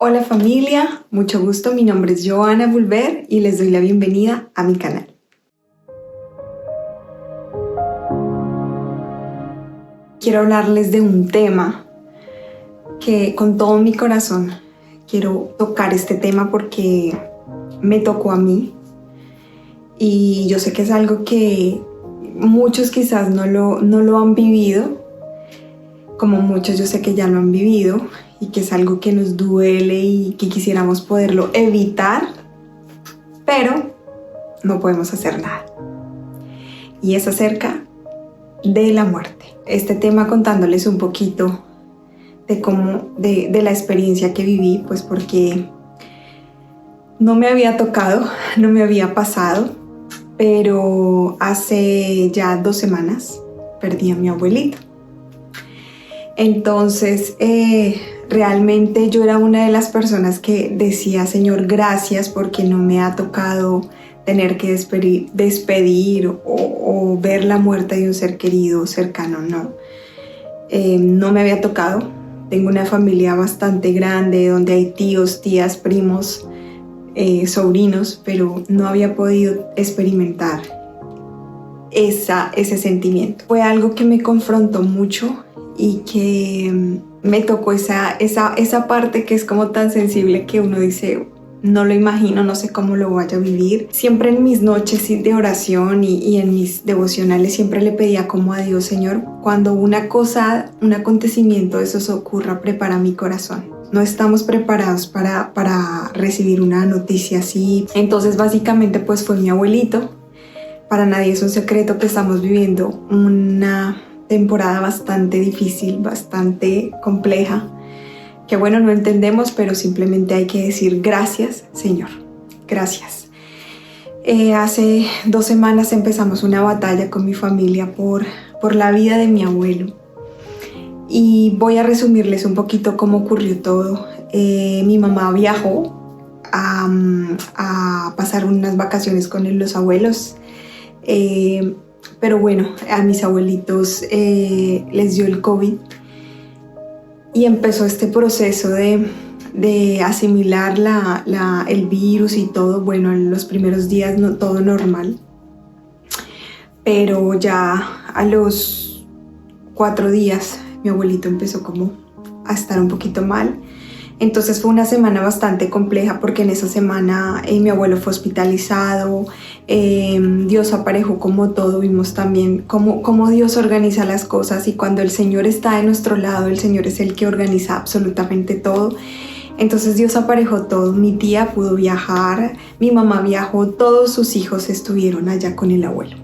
Hola familia, mucho gusto, mi nombre es Joana Bulver y les doy la bienvenida a mi canal. Quiero hablarles de un tema que con todo mi corazón quiero tocar este tema porque me tocó a mí y yo sé que es algo que muchos quizás no lo han vivido, como muchos yo sé que ya lo han vivido y que es algo que nos duele y que quisiéramos poderlo evitar, pero no podemos hacer nada. Y es acerca de la muerte. Este tema contándoles un poquito de la experiencia que viví, pues porque no me había tocado, no me había pasado, pero hace ya 2 semanas perdí a mi abuelito. Entonces, realmente yo era una de las personas que decía, Señor, gracias porque no me ha tocado tener que despedir o ver la muerte de un ser querido, cercano, no. No me había tocado. Tengo una familia bastante grande donde hay tíos, tías, primos, sobrinos, pero no había podido experimentar ese sentimiento. Fue algo que me confrontó mucho y que me tocó esa parte que es como tan sensible que uno dice, no lo imagino, no sé cómo lo vaya a vivir. Siempre en mis noches de oración y en mis devocionales siempre le pedía como a Dios, Señor, cuando una cosa, un acontecimiento de esos ocurra, prepara mi corazón. No estamos preparados para recibir una noticia así. Entonces básicamente pues fue mi abuelito. Para nadie es un secreto que estamos viviendo una temporada bastante difícil, bastante compleja, que bueno, no entendemos, pero simplemente hay que decir gracias, Señor, gracias. Hace 2 semanas empezamos una batalla con mi familia por la vida de mi abuelo y voy a resumirles un poquito cómo ocurrió todo. Mi mamá viajó a pasar unas vacaciones con los abuelos, pero bueno, a mis abuelitos les dio el COVID y empezó este proceso de asimilar el virus y todo. Bueno, en los primeros días no, todo normal, pero ya a los 4 días mi abuelito empezó como a estar un poquito mal. Entonces fue una semana bastante compleja porque en esa semana mi abuelo fue hospitalizado, Dios aparejó como todo, vimos también cómo Dios organiza las cosas y cuando el Señor está de nuestro lado, el Señor es el que organiza absolutamente todo. Entonces Dios aparejó todo, mi tía pudo viajar, mi mamá viajó, todos sus hijos estuvieron allá con el abuelo.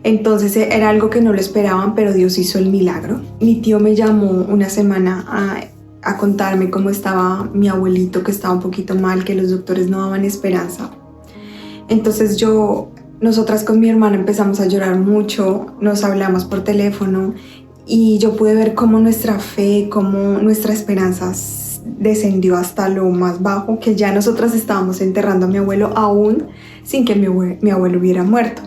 Entonces era algo que no lo esperaban, pero Dios hizo el milagro. Mi tío me llamó una semana a contarme cómo estaba mi abuelito, que estaba un poquito mal, que los doctores no daban esperanza. Entonces nosotras con mi hermana empezamos a llorar mucho, nos hablamos por teléfono y yo pude ver cómo nuestra fe, cómo nuestra esperanza descendió hasta lo más bajo, que ya nosotras estábamos enterrando a mi abuelo aún sin que mi abuelo hubiera muerto.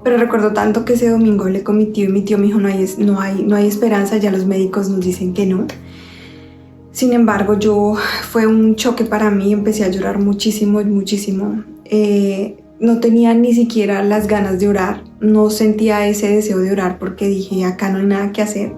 Pero recuerdo tanto que ese domingo hablé con mi tío y mi tío me dijo, no hay esperanza, ya los médicos nos dicen que no. Sin embargo, fue un choque para mí, empecé a llorar muchísimo. No tenía ni siquiera las ganas de orar, no sentía ese deseo de orar porque dije, acá no hay nada que hacer.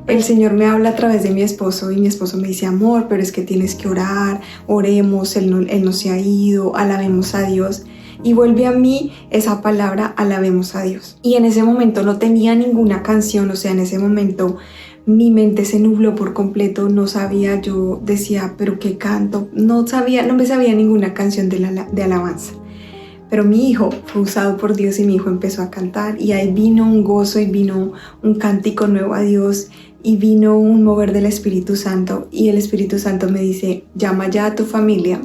El Señor me habla a través de mi esposo y mi esposo me dice, amor, pero es que tienes que orar, oremos, Él no se ha ido, alabemos a Dios. Y vuelve a mí esa palabra, alabemos a Dios. Y en ese momento no tenía ninguna canción, o sea, en ese momento mi mente se nubló por completo, no sabía, yo decía, pero qué canto, no me sabía ninguna canción de alabanza. Pero mi hijo fue usado por Dios y mi hijo empezó a cantar y ahí vino un gozo y vino un cántico nuevo a Dios y vino un mover del Espíritu Santo y el Espíritu Santo me dice, llama ya a tu familia.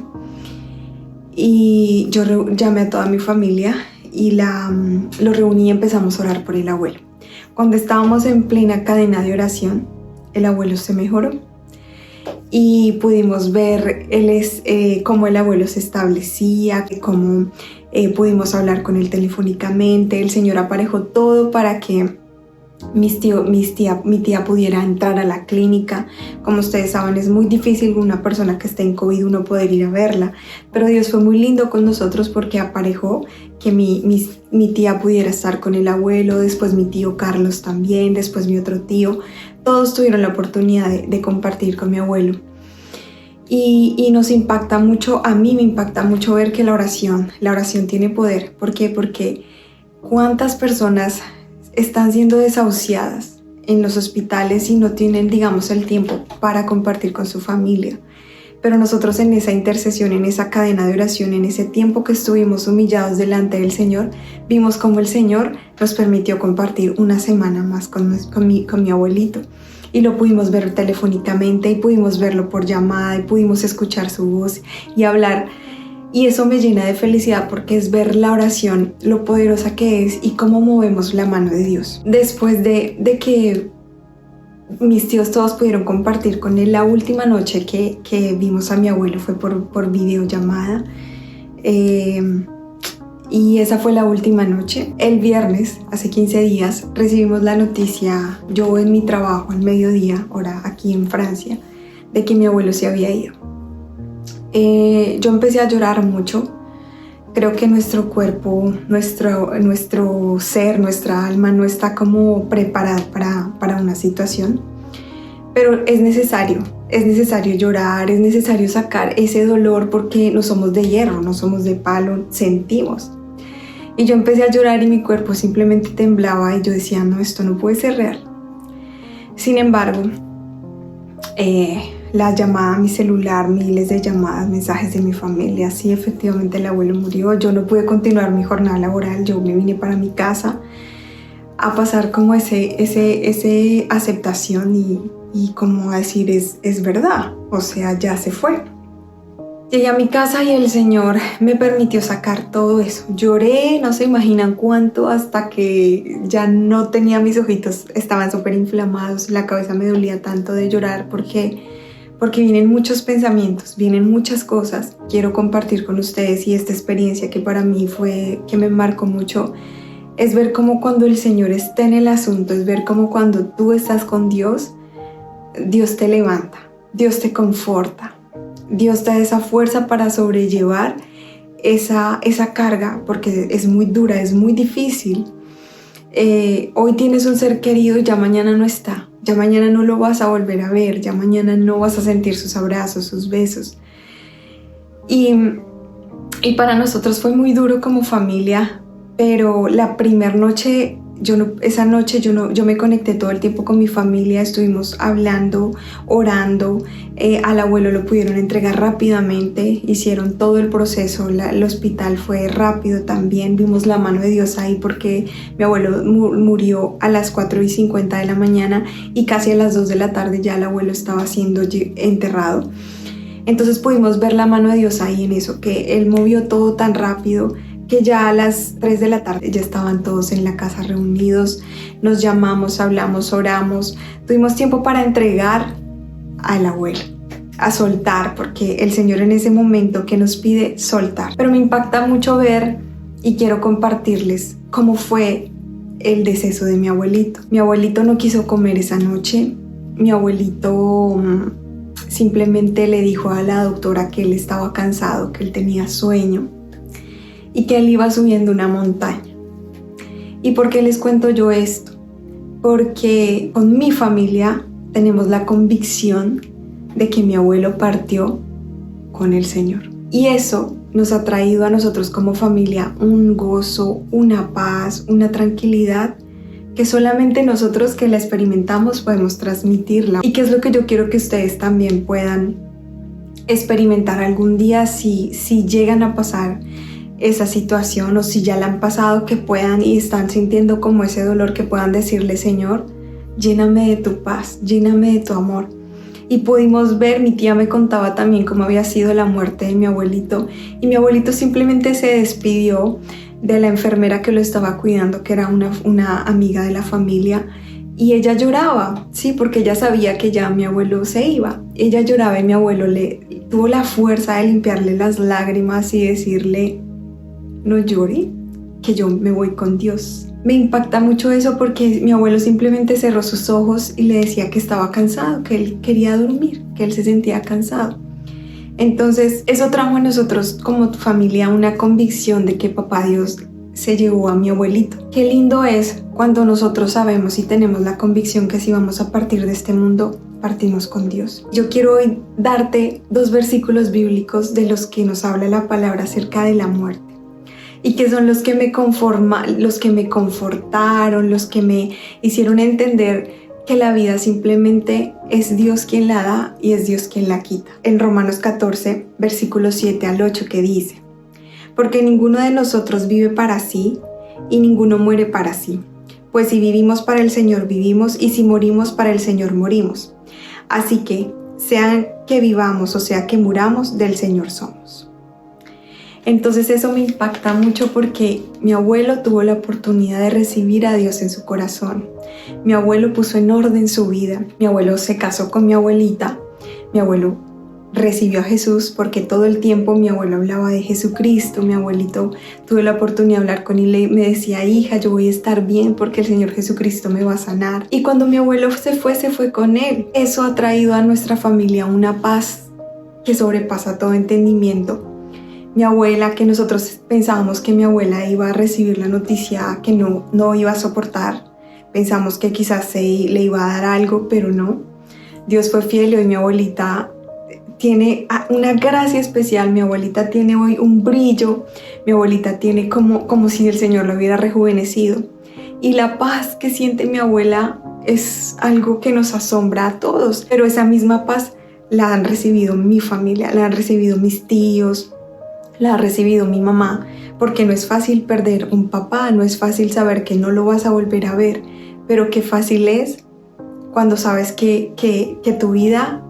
Y yo llamé a toda mi familia y lo reuní y empezamos a orar por el abuelo. Cuando estábamos en plena cadena de oración, el abuelo se mejoró y pudimos ver cómo el abuelo se establecía, cómo pudimos hablar con él telefónicamente. El Señor aparejó todo para que mi tía pudiera entrar a la clínica. Como ustedes saben, es muy difícil una persona que esté en COVID uno poder ir a verla, pero Dios fue muy lindo con nosotros porque aparejó que mi tía pudiera estar con el abuelo, después mi tío Carlos también, después mi otro tío. Todos tuvieron la oportunidad de compartir con mi abuelo. Y nos impacta mucho, a mí me impacta mucho ver que la oración tiene poder. ¿Por qué? Porque cuántas personas están siendo desahuciadas en los hospitales y no tienen, digamos, el tiempo para compartir con su familia. Pero nosotros en esa intercesión, en esa cadena de oración, en ese tiempo que estuvimos humillados delante del Señor, vimos cómo el Señor nos permitió compartir una semana más con mi abuelito. Y lo pudimos ver telefónicamente y pudimos verlo por llamada y pudimos escuchar su voz y hablar. Y eso me llena de felicidad porque es ver la oración, lo poderosa que es y cómo movemos la mano de Dios. Después de que mis tíos todos pudieron compartir con él, la última noche que vimos a mi abuelo fue por videollamada. Y esa fue la última noche. El viernes, hace 15 días, recibimos la noticia, yo en mi trabajo, al mediodía, ahora aquí en Francia, de que mi abuelo se había ido. Yo empecé a llorar mucho. Creo que nuestro cuerpo, nuestro ser, nuestra alma no está como preparada para una situación. Pero es necesario llorar, es necesario sacar ese dolor porque no somos de hierro, no somos de palo, sentimos. Y yo empecé a llorar y mi cuerpo simplemente temblaba y yo decía, no, esto no puede ser real. Sin embargo, la llamada a mi celular, miles de llamadas, mensajes de mi familia, sí, efectivamente el abuelo murió, yo no pude continuar mi jornada laboral, yo me vine para mi casa a pasar como ese aceptación y como a decir, es verdad, o sea, ya se fue. Llegué a mi casa y el Señor me permitió sacar todo eso. Lloré, no se imaginan cuánto, hasta que ya no tenía mis ojitos, estaban súper inflamados, la cabeza me dolía tanto de llorar porque vienen muchos pensamientos, vienen muchas cosas. Quiero compartir con ustedes y esta experiencia que para mí que me marcó mucho, es ver cómo cuando el Señor está en el asunto, es ver cómo cuando tú estás con Dios, Dios te levanta, Dios te conforta. Dios te da esa fuerza para sobrellevar esa carga, porque es muy dura, es muy difícil. Hoy tienes un ser querido y ya mañana no está, ya mañana no lo vas a volver a ver, ya mañana no vas a sentir sus abrazos, sus besos. Y para nosotros fue muy duro como familia, pero la primera noche, yo me conecté todo el tiempo con mi familia, estuvimos hablando, orando, al abuelo lo pudieron entregar rápidamente, hicieron todo el proceso, el hospital fue rápido también, vimos la mano de Dios ahí porque mi abuelo murió a las 4:50 de la mañana y casi a las 2 de la tarde ya el abuelo estaba siendo enterrado. Entonces pudimos ver la mano de Dios ahí en eso, que Él movió todo tan rápido, que ya a las 3 de la tarde ya estaban todos en la casa reunidos, nos llamamos, hablamos, oramos, tuvimos tiempo para entregar al abuelo, a soltar, porque el Señor en ese momento que nos pide soltar. Pero me impacta mucho ver y quiero compartirles cómo fue el deceso de mi abuelito. Mi abuelito no quiso comer esa noche, mi abuelito simplemente le dijo a la doctora que él estaba cansado, que él tenía sueño, y que él iba subiendo una montaña. ¿Y por qué les cuento yo esto? Porque con mi familia tenemos la convicción de que mi abuelo partió con el Señor. Y eso nos ha traído a nosotros como familia un gozo, una paz, una tranquilidad que solamente nosotros que la experimentamos podemos transmitirla. Y que es lo que yo quiero que ustedes también puedan experimentar algún día si llegan a pasar esa situación o si ya la han pasado, que puedan y están sintiendo como ese dolor, que puedan decirle: Señor, lléname de tu paz, lléname de tu amor. Y pudimos ver, mi tía me contaba también cómo había sido la muerte de mi abuelito, y mi abuelito simplemente se despidió de la enfermera que lo estaba cuidando, que era una amiga de la familia, y ella lloraba, sí, porque ella sabía que ya mi abuelo se iba. Ella lloraba y mi abuelo tuvo la fuerza de limpiarle las lágrimas y decirle: no llore, que yo me voy con Dios. Me impacta mucho eso porque mi abuelo simplemente cerró sus ojos y le decía que estaba cansado, que él quería dormir, que él se sentía cansado. Entonces eso trajo a nosotros como familia una convicción de que papá Dios se llevó a mi abuelito. Qué lindo es cuando nosotros sabemos y tenemos la convicción que si vamos a partir de este mundo, partimos con Dios. Yo quiero hoy darte 2 versículos bíblicos de los que nos habla la palabra acerca de la muerte. Y que son los que me confortaron, los que me hicieron entender que la vida simplemente es Dios quien la da y es Dios quien la quita. En Romanos 14, versículos 7 al 8, que dice: porque ninguno de nosotros vive para sí y ninguno muere para sí. Pues si vivimos para el Señor vivimos y si morimos para el Señor morimos. Así que, sea que vivamos o sea que muramos, del Señor somos. Entonces eso me impacta mucho porque mi abuelo tuvo la oportunidad de recibir a Dios en su corazón. Mi abuelo puso en orden su vida. Mi abuelo se casó con mi abuelita. Mi abuelo recibió a Jesús porque todo el tiempo mi abuelo hablaba de Jesucristo. Mi abuelito tuve la oportunidad de hablar con él y me decía: hija, yo voy a estar bien porque el Señor Jesucristo me va a sanar. Y cuando mi abuelo se fue con él. Eso ha traído a nuestra familia una paz que sobrepasa todo entendimiento. Mi abuela, que nosotros pensábamos que mi abuela iba a recibir la noticia que no iba a soportar, pensamos que quizás le iba a dar algo, pero no. Dios fue fiel y hoy mi abuelita tiene una gracia especial. Mi abuelita tiene hoy un brillo. Mi abuelita tiene como si el Señor la hubiera rejuvenecido. Y la paz que siente mi abuela es algo que nos asombra a todos. Pero esa misma paz la han recibido mi familia, la han recibido mis tíos, la ha recibido mi mamá, porque no es fácil perder un papá, no es fácil saber que no lo vas a volver a ver, pero qué fácil es cuando sabes que tu vida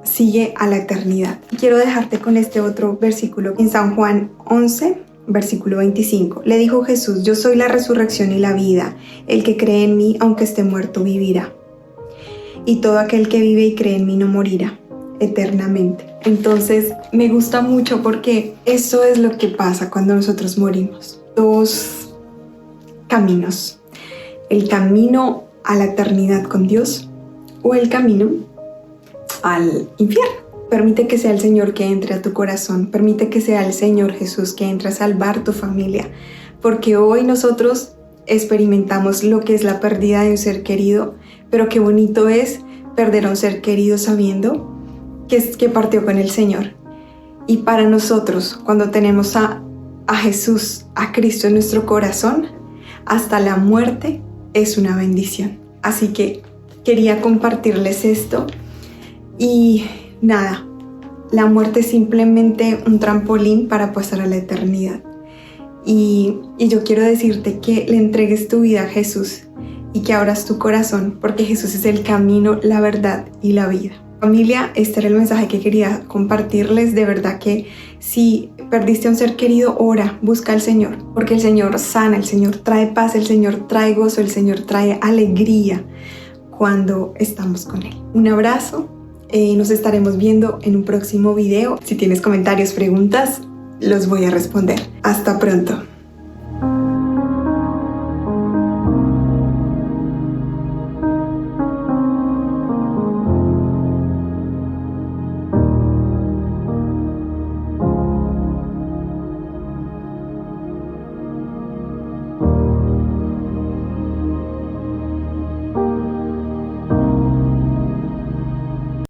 sigue a la eternidad. Quiero dejarte con este otro versículo en San Juan 11, versículo 25. Le dijo Jesús: yo soy la resurrección y la vida, el que cree en mí, aunque esté muerto, vivirá. Y todo aquel que vive y cree en mí no morirá eternamente. Entonces me gusta mucho porque eso es lo que pasa cuando nosotros morimos. 2 caminos: el camino a la eternidad con Dios o el camino al infierno. Permite que sea el Señor que entre a tu corazón, permite que sea el Señor Jesús que entre a salvar tu familia, porque hoy nosotros experimentamos lo que es la pérdida de un ser querido, pero qué bonito es perder a un ser querido sabiendo que partió con el Señor. Y para nosotros, cuando tenemos a Jesús, a Cristo en nuestro corazón, hasta la muerte es una bendición. Así que quería compartirles esto. Y nada, la muerte es simplemente un trampolín para pasar a la eternidad. Y yo quiero decirte que le entregues tu vida a Jesús y que abras tu corazón, porque Jesús es el camino, la verdad y la vida. Familia, este era el mensaje que quería compartirles. De verdad que si perdiste a un ser querido, ora, busca al Señor, porque el Señor sana, el Señor trae paz, el Señor trae gozo, el Señor trae alegría cuando estamos con Él. Un abrazo, nos estaremos viendo en un próximo video. Si tienes comentarios, preguntas, los voy a responder. Hasta pronto.